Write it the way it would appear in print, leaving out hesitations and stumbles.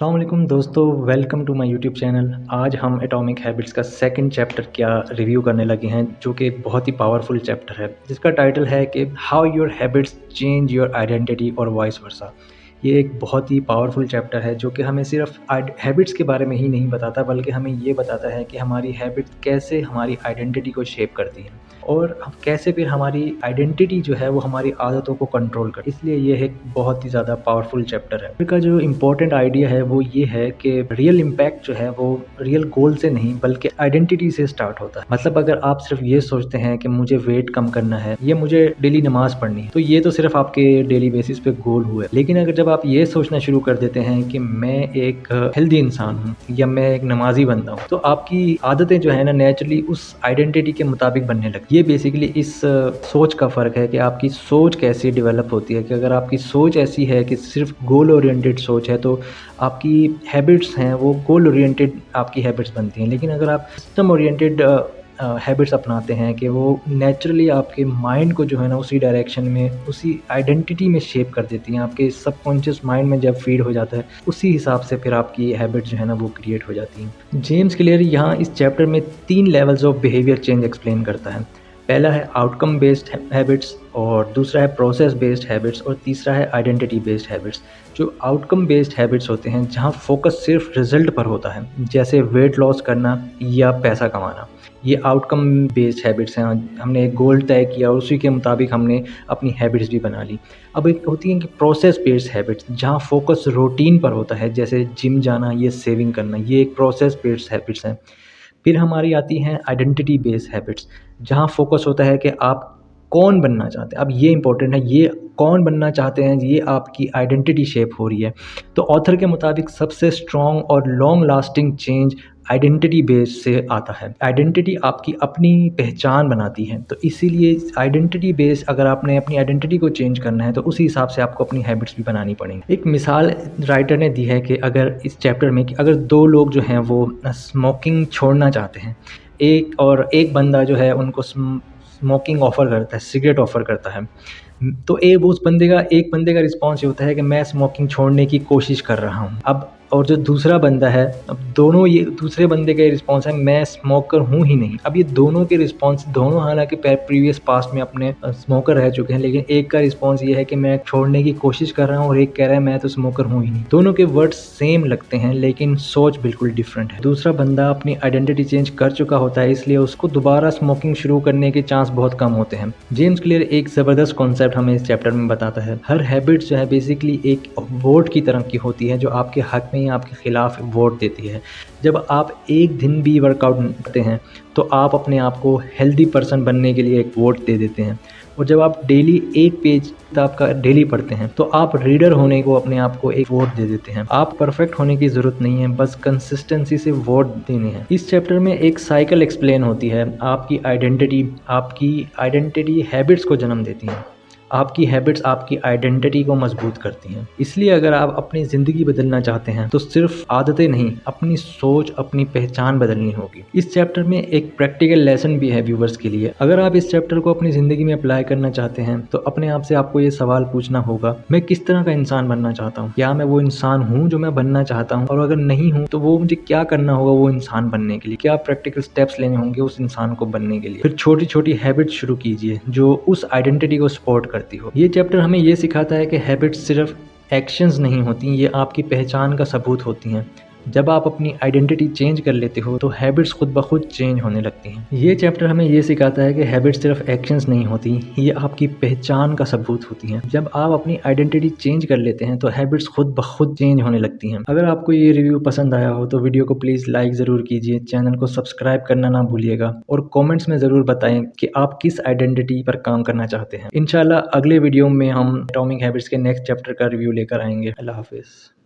अस्सलाम वालेकुम दोस्तों, welcome to my YouTube channel. आज हम एटॉमिक हैबिट्स का सेकंड चैप्टर क्या रिव्यू करने लगे हैं, जो कि एक बहुत ही पावरफुल चैप्टर है, जिसका टाइटल है कि how your habits change your identity और वाइस वर्सा। ये एक बहुत ही पावरफुल चैप्टर है जो कि हमें सिर्फ हैबिट्स के बारे में ही नहीं बताता, बल्कि हमें ये बताता है कि हमारी हैबिट्स कैसे हमारी आइडेंटिटी को शेप करती हैं और हम कैसे फिर हमारी आइडेंटिटी जो है वो हमारी आदतों को कंट्रोल कर। इसलिए ये एक बहुत ही ज़्यादा पावरफुल चैप्टर है। इसका जो इम्पोर्टेंट आइडिया है वो ये है कि रियल इम्पैक्ट जो है वो रियल गोल से नहीं बल्कि आइडेंटिटी से स्टार्ट होता है। मतलब अगर आप सिर्फ ये सोचते हैं कि मुझे वेट कम करना है या मुझे डेली नमाज पढ़नी है, तो ये तो सिर्फ आपके डेली बेसिस पे गोल हुए। लेकिन अगर जब आप ये सोचना शुरू कर देते हैं कि मैं एक हेल्दी इंसान हूँ या मैं एक नमाजी बंदा हूँ, तो आपकी आदतें जो है ना नेचुरली उस आइडेंटिटी के मुताबिक बनने लगती है। ये बेसिकली इस सोच का फ़र्क है कि आपकी सोच कैसे डेवलप होती है। कि अगर आपकी सोच ऐसी है कि सिर्फ गोल ओरिएंटेड सोच है, तो आपकी हैबिट्स हैं वो गोल ओरिएंटेड आपकी हैबिट्स बनती हैं। लेकिन अगर आप सिस्टम ओरिएंटेड हैबिट्स अपनाते हैं कि वो नेचुरली आपके माइंड को जो है ना उसी डायरेक्शन में, उसी आइडेंटिटी में शेप कर देती हैं। आपके सबकॉन्शियस माइंड में जब फीड हो जाता है, उसी हिसाब से फिर आपकी हैबिट जो है ना वो क्रिएट हो जाती हैं। जेम्स क्लियर यहाँ इस चैप्टर में 3 levels of behaviour change explain करता है। पहला है आउटकम बेस्ड हैबिट्स, और दूसरा है प्रोसेस बेस्ड हैबिट्स, और तीसरा है आइडेंटिटी बेस्ड हैबिट्स। जो आउटकम बेस्ड हैबिट्स होते हैं, जहाँ फोकस सिर्फ रिजल्ट पर होता है, जैसे वेट लॉस करना या पैसा कमाना, ये आउटकम बेस्ड हैबिट्स हैं। हमने एक गोल तय किया और उसी के मुताबिक हमने अपनी हैबिट्स भी बना ली। अब एक होती हैं कि प्रोसेस बेस्ड हैबिट्स, जहाँ फोकस रूटीन पर होता है, जैसे जिम जाना, ये सेविंग करना, ये एक प्रोसेस बेस्ड हैबिट्स हैं। फिर हमारी आती हैं आइडेंटिटी बेस्ड हैबिट्स, जहाँ फोकस होता है कि आप कौन बनना चाहते हैं। अब ये इंपॉर्टेंट है, ये कौन बनना चाहते हैं, ये आपकी आइडेंटिटी शेप हो रही है। तो ऑथर के मुताबिक सबसे स्ट्रॉन्ग और long lasting change identity base से आता है। आइडेंटिटी आपकी अपनी पहचान बनाती है, तो इसीलिए आइडेंटिटी बेस, अगर आपने अपनी आइडेंटिटी को चेंज करना है तो उसी हिसाब से आपको अपनी हैबिट्स भी बनानी पड़ेंगी। एक मिसाल राइटर ने दी है कि अगर इस चैप्टर में कि अगर 2 लोग जो हैं वो स्मोकिंग छोड़ना चाहते हैं, एक बंदा जो है उनको स्मोकिंग ऑफ़र करता है, सिगरेट ऑफ़र करता है, तो एक बंदे का रिस्पॉन्स ये होता है कि मैं स्मोकिंग छोड़ने की कोशिश कर रहा हूँ। अब और जो दूसरा बंदा है, अब दूसरे बंदे का रिस्पॉन्स है मैं स्मोकर हूँ ही नहीं। अब ये दोनों के रिस्पॉन्स, दोनों हालांकि प्रीवियस पास्ट में अपने स्मोकर रह चुके हैं, लेकिन एक का रिस्पॉन्स ये है कि मैं छोड़ने की कोशिश कर रहा हूँ और एक कह रहा है मैं तो स्मोकर हूँ ही नहीं। दोनों के वर्ड्स सेम लगते हैं लेकिन सोच बिल्कुल डिफरेंट है। दूसरा बंदा अपनी आइडेंटिटी चेंज कर चुका होता है, इसलिए उसको दोबारा स्मोकिंग शुरू करने के चांस बहुत कम होते हैं। जेम्स क्लियर एक ज़बरदस्त कॉन्सेप्ट हमें इस चैप्टर में बताता है। हर हैबिट जो है बेसिकली एक वोट की तरह की होती है, जो आपके हक में या आपके खिलाफ वोट देती है। जब आप एक दिन भी वर्कआउट करते हैं तो आप अपने आप को हेल्दी पर्सन बनने के लिए एक वोट दे देते हैं, और जब आप डेली एक पेज किताब का डेली पढ़ते हैं तो आप रीडर होने को अपने आप को एक वोट दे देते हैं। आप परफेक्ट होने की ज़रूरत नहीं है, बस कंसिस्टेंसी से वोट देने हैं। इस चैप्टर में एक साइकिल एक्सप्लेन होती है। आपकी आइडेंटिटी हैबिट्स को जन्म देती हैं। आपकी हैबिट्स आपकी आइडेंटिटी को मजबूत करती हैं। इसलिए अगर आप अपनी ज़िंदगी बदलना चाहते हैं तो सिर्फ आदतें नहीं, अपनी सोच, अपनी पहचान बदलनी होगी। इस चैप्टर में एक प्रैक्टिकल लेसन भी है व्यूवर्स के लिए। अगर आप इस चैप्टर को अपनी ज़िंदगी में अप्लाई करना चाहते हैं तो अपने आप से आपको ये सवाल पूछना होगा, मैं किस तरह का इंसान बनना चाहता हूँ? क्या मैं वो इंसान हूँ जो मैं बनना चाहता हूँ? और अगर नहीं हूँ तो वो मुझे क्या करना होगा वो इंसान बनने के लिए? क्या प्रैक्टिकल स्टेप्स लेने होंगे उस इंसान को बनने के लिए? फिर छोटी छोटी हैबिट्स शुरू कीजिए जो उस आइडेंटिटी को सपोर्ट करती हो। ये चैप्टर हमें ये सिखाता है कि हैबिट्स सिर्फ एक्शंस नहीं होती, ये आपकी पहचान का सबूत होती हैं। जब आप अपनी आइडेंटिटी चेंज कर लेते हो तो हैबिट्स खुद ब खुद चेंज होने लगती हैं। ये चैप्टर हमें ये सिखाता है कि हैबिट्स सिर्फ एक्शंस नहीं होती, ये आपकी पहचान का सबूत होती हैं। जब आप अपनी आइडेंटिटी चेंज कर लेते हैं तो हैबिट्स खुद ब खुद चेंज होने लगती हैं। अगर आपको ये रिव्यू पसंद आया हो तो वीडियो को प्लीज़ लाइक ज़रूर कीजिए, चैनल को सब्सक्राइब करना ना भूलिएगा, और कॉमेंट्स में ज़रूर बताएं कि आप किस आइडेंटिटी पर काम करना चाहते हैं। इंशाल्लाह अगले वीडियो में हम एटॉमिक हैबिट्स के नेक्स्ट चैप्टर का रिव्यू लेकर आएंगे। अल्लाह हाफिज़।